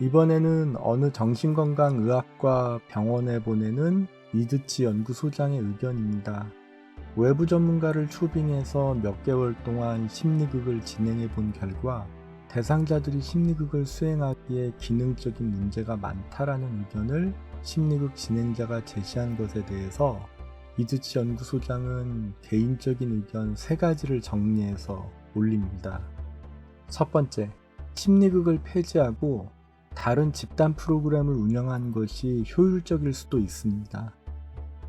이번에는 어느 정신건강의학과 병원에 보내는 이드치 연구소장의 의견입니다. 외부 전문가를 초빙해서 몇 개월 동안 심리극을 진행해 본 결과 대상자들이 심리극을 수행하기에 기능적인 문제가 많다라는 의견을 심리극 진행자가 제시한 것에 대해서 이드치 연구소장은 개인적인 의견 3가지를 정리해서 올립니다. 첫 번째, 심리극을 폐지하고 다른 집단 프로그램을 운영하는 것이 효율적일 수도 있습니다.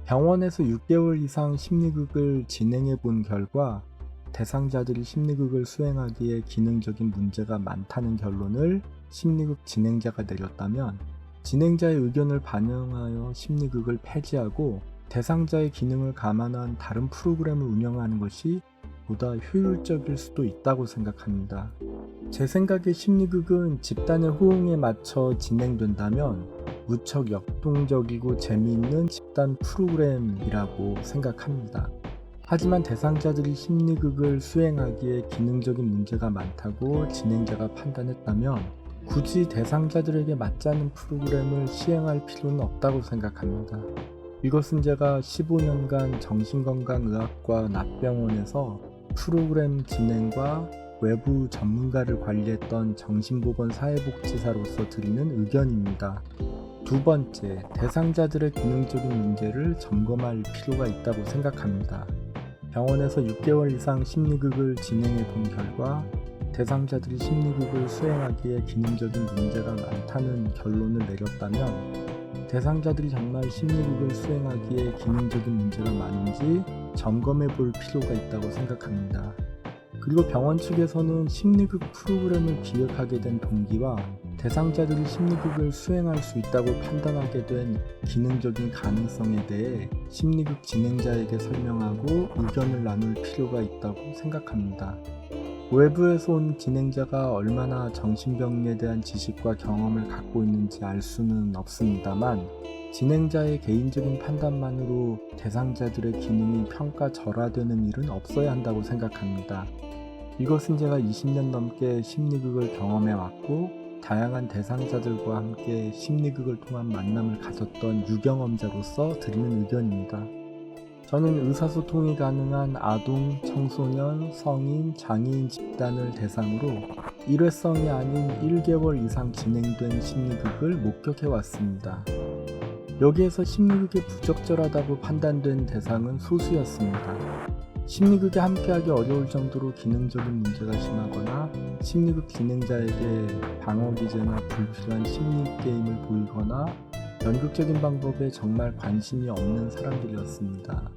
병원에서 6개월 이상 심리극을 진행해 본 결과 대상자들이 심리극을 수행하기에 기능적인 문제가 많다는 결론을 심리극 진행자가 내렸다면 진행자의 의견을 반영하여 심리극을 폐지하고 대상자의 기능을 감안한 다른 프로그램을 운영하는 것이 보다 효율적일 수도 있다고 생각합니다. 제 생각에 심리극은 집단의 호응에 맞춰 진행된다면 무척 역동적이고 재미있는 집단 프로그램이라고 생각합니다. 하지만 대상자들이 심리극을 수행하기에 기능적인 문제가 많다고 진행자가 판단했다면 굳이 대상자들에게 맞지 않는 프로그램을 시행할 필요는 없다고 생각합니다. 이것은 제가 15년간 정신건강의학과 납병원에서 프로그램 진행과 외부 전문가를 관리했던 정신보건사회복지사로서 드리는 의견입니다. 두 번째, 대상자들의 기능적인 문제를 점검할 필요가 있다고 생각합니다. 병원에서 6개월 이상 심리극을 진행해 본 결과 대상자들이 심리극을 수행하기에 기능적인 문제가 많다는 결론을 내렸다면 대상자들이 정말 심리극을 수행하기에 기능적인 문제가 많은지 점검해 볼 필요가 있다고 생각합니다. 그리고 병원 측에서는 심리극 프로그램을 기획하게 된 동기와 대상자들이 심리극을 수행할 수 있다고 판단하게 된 기능적인 가능성에 대해 심리극 진행자에게 설명하고 의견을 나눌 필요가 있다고 생각합니다. 외부에서 온 진행자가 얼마나 정신병리에 대한 지식과 경험을 갖고 있는지 알 수는 없습니다만 진행자의 개인적인 판단만으로 대상자들의 기능이 평가절하되는 일은 없어야 한다고 생각합니다. 이것은 제가 20년 넘게 심리극을 경험해 왔고 다양한 대상자들과 함께 심리극을 통한 만남을 가졌던 유경험자로서 드리는 의견입니다. 저는 의사소통이 가능한 아동, 청소년, 성인, 장애인 집단을 대상으로 일회성이 아닌 1개월 이상 진행된 심리극을 목격해 왔습니다. 여기에서 심리극이 부적절하다고 판단된 대상은 소수였습니다. 심리극에 함께하기 어려울 정도로 기능적인 문제가 심하거나 심리극 진행자에게 방어기제나 불필요한 심리게임을 보이거나 연극적인 방법에 정말 관심이 없는 사람들이었습니다.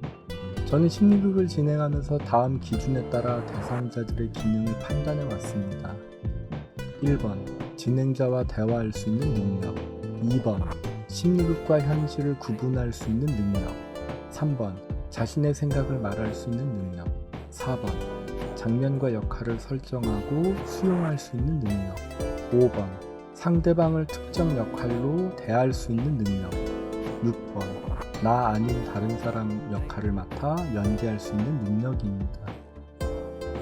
저는 심리극을 진행하면서 다음 기준에 따라 대상자들의 기능을 판단해 왔습니다. 1번, 진행자와 대화할 수 있는 능력. 2번, 심리극과 현실을 구분할 수 있는 능력. 3번, 자신의 생각을 말할 수 있는 능력. 4번, 장면과 역할을 설정하고 수용할 수 있는 능력. 5번, 상대방을 특정 역할로 대할 수 있는 능력. 6번, 나 아닌 다른 사람 역할을 맡아 연기할 수 있는 능력입니다.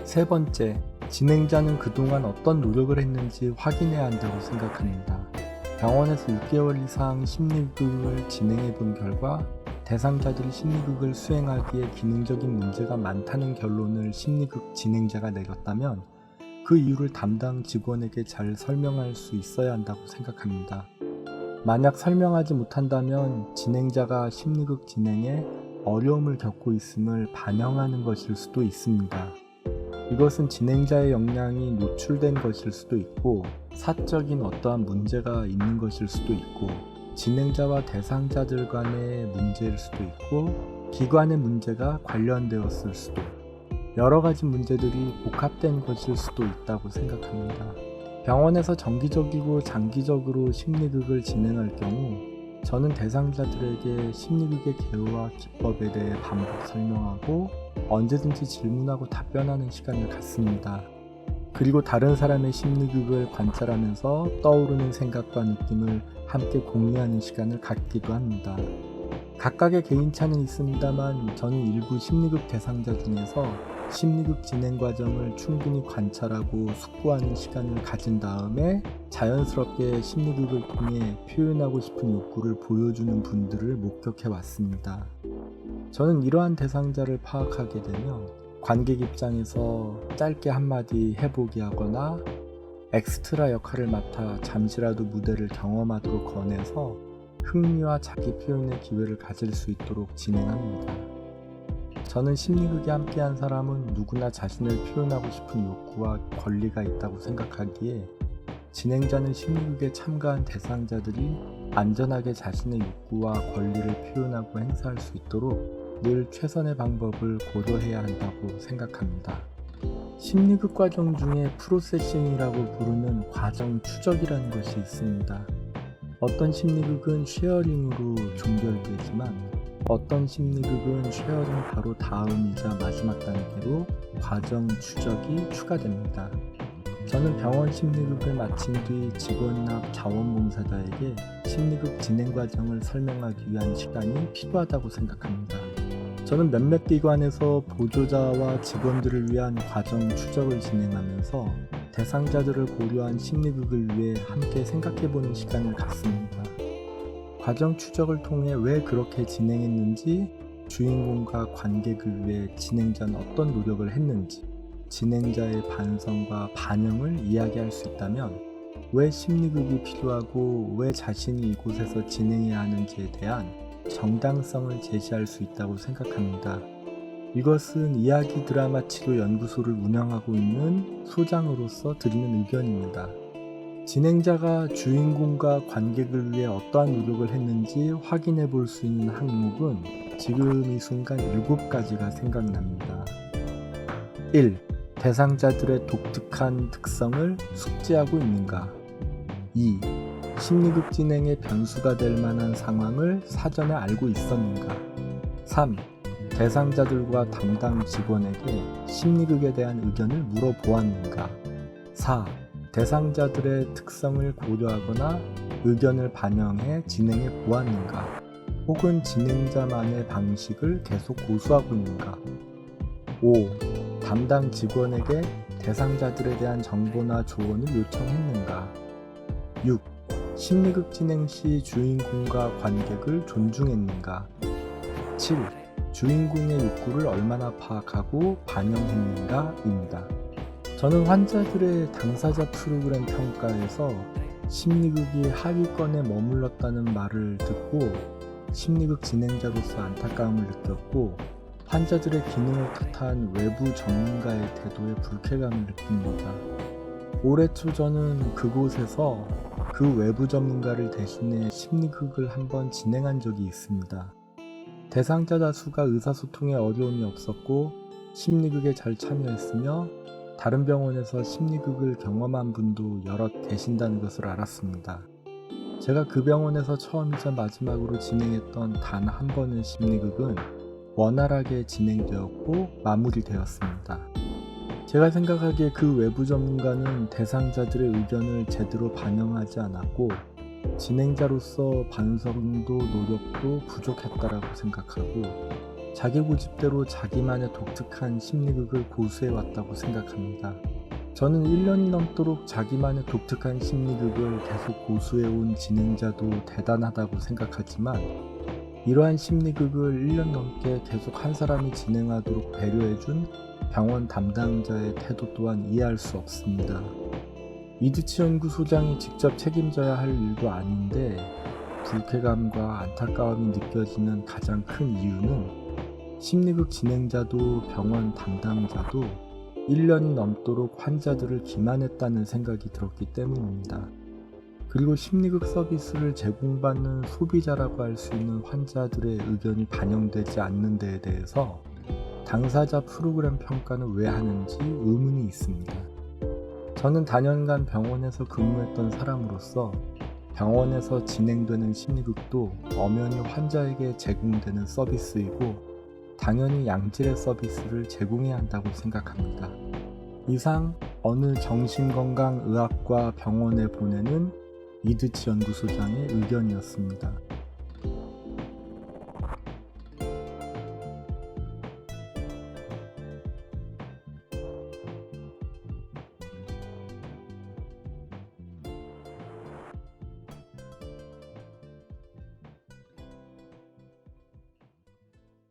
세 번째, 진행자는 그동안 어떤 노력을 했는지 확인해야 한다고 생각합니다. 병원에서 6개월 이상 심리극을 진행해 본 결과 대상자들이 심리극을 수행하기에 기능적인 문제가 많다는 결론을 심리극 진행자가 내렸다면 그 이유를 담당 직원에게 잘 설명할 수 있어야 한다고 생각합니다. 만약 설명하지 못한다면 진행자가 심리극 진행에 어려움을 겪고 있음을 반영하는 것일 수도 있습니다. 이것은 진행자의 역량이 노출된 것일 수도 있고 사적인 어떠한 문제가 있는 것일 수도 있고 진행자와 대상자들 간의 문제일 수도 있고 기관의 문제가 관련되었을 수도 여러 가지 문제들이 복합된 것일 수도 있다고 생각합니다. 병원에서 정기적이고 장기적으로 심리극을 진행할 경우 저는 대상자들에게 심리극의 개요와 기법에 대해 반복 설명하고 언제든지 질문하고 답변하는 시간을 갖습니다. 그리고 다른 사람의 심리극을 관찰하면서 떠오르는 생각과 느낌을 함께 공유하는 시간을 갖기도 합니다. 각각의 개인차는 있습니다만 저는 일부 심리극 대상자 중에서 심리극 진행 과정을 충분히 관찰하고 숙고하는 시간을 가진 다음에 자연스럽게 심리극을 통해 표현하고 싶은 욕구를 보여주는 분들을 목격해 왔습니다. 저는 이러한 대상자를 파악하게 되면 관객 입장에서 짧게 한마디 해보기 하거나 엑스트라 역할을 맡아 잠시라도 무대를 경험하도록 권해서 흥미와 자기 표현의 기회를 가질 수 있도록 진행합니다. 저는 심리극에 함께한 사람은 누구나 자신을 표현하고 싶은 욕구와 권리가 있다고 생각하기에 진행자는 심리극에 참가한 대상자들이 안전하게 자신의 욕구와 권리를 표현하고 행사할 수 있도록 늘 최선의 방법을 고려해야 한다고 생각합니다. 심리극 과정 중에 프로세싱이라고 부르는 과정 추적이라는 것이 있습니다. 어떤 심리극은 쉐어링으로 종결되지만 어떤 심리극은 쉐어링 바로 다음이자 마지막 단계로 과정 추적이 추가됩니다. 저는 병원 심리극을 마친 뒤 직원이나 자원봉사자에게 심리극 진행 과정을 설명하기 위한 시간이 필요하다고 생각합니다. 저는 몇몇 기관에서 보조자와 직원들을 위한 과정 추적을 진행하면서 대상자들을 고려한 심리극을 위해 함께 생각해보는 시간을 갖습니다. 과정 추적을 통해 왜 그렇게 진행했는지, 주인공과 관객을 위해 진행자는 어떤 노력을 했는지, 진행자의 반성과 반영을 이야기할 수 있다면 왜 심리극이 필요하고 왜 자신이 이곳에서 진행해야 하는지에 대한 정당성을 제시할 수 있다고 생각합니다. 이것은 이야기 드라마 치료 연구소를 운영하고 있는 소장으로서 드리는 의견입니다. 진행자가 주인공과 관객을 위해 어떠한 노력을 했는지 확인해 볼 수 있는 항목은 지금 이 순간 7가지가 생각납니다. 1. 대상자들의 독특한 특성을 숙지하고 있는가? 2. 심리극 진행의 변수가 될 만한 상황을 사전에 알고 있었는가? 3. 대상자들과 담당 직원에게 심리극에 대한 의견을 물어보았는가? 4. 대상자들의 특성을 고려하거나 의견을 반영해 진행해 보았는가? 혹은 진행자만의 방식을 계속 고수하고 있는가? 5. 담당 직원에게 대상자들에 대한 정보나 조언을 요청했는가? 6. 심리극 진행 시 주인공과 관객을 존중했는가? 7. 주인공의 욕구를 얼마나 파악하고 반영했는가입니다. 저는 환자들의 당사자 프로그램 평가에서 심리극이 하위권에 머물렀다는 말을 듣고 심리극 진행자로서 안타까움을 느꼈고 환자들의 기능을 탓한 외부 전문가의 태도에 불쾌감을 느낍니다. 올해 초 저는 그곳에서 그 외부 전문가를 대신해 심리극을 한번 진행한 적이 있습니다. 대상자 다수가 의사소통에 어려움이 없었고 심리극에 잘 참여했으며 다른 병원에서 심리극을 경험한 분도 여럿 계신다는 것을 알았습니다. 제가 그 병원에서 처음이자 마지막으로 진행했던 단 한 번의 심리극은 원활하게 진행되었고 마무리되었습니다. 제가 생각하기에 그 외부 전문가는 대상자들의 의견을 제대로 반영하지 않았고 진행자로서 반성도 노력도 부족했다라고 생각하고 자기 고집대로 자기만의 독특한 심리극을 고수해왔다고 생각합니다. 저는 1년이 넘도록 자기만의 독특한 심리극을 계속 고수해온 진행자도 대단하다고 생각하지만 이러한 심리극을 1년 넘게 계속 한 사람이 진행하도록 배려해준 병원 담당자의 태도 또한 이해할 수 없습니다. 이드치 연구소장이 직접 책임져야 할 일도 아닌데 불쾌감과 안타까움이 느껴지는 가장 큰 이유는 심리극 진행자도 병원 담당자도 1년이 넘도록 환자들을 기만했다는 생각이 들었기 때문입니다. 그리고 심리극 서비스를 제공받는 소비자라고 할 수 있는 환자들의 의견이 반영되지 않는 데에 대해서 당사자 프로그램 평가는 왜 하는지 의문이 있습니다. 저는 다년간 병원에서 근무했던 사람으로서 병원에서 진행되는 심리극도 엄연히 환자에게 제공되는 서비스이고 당연히 양질의 서비스를 제공해야 한다고 생각합니다. 이상 어느 정신건강의학과 병원에 보내는 이드치 연구소장의 의견이었습니다.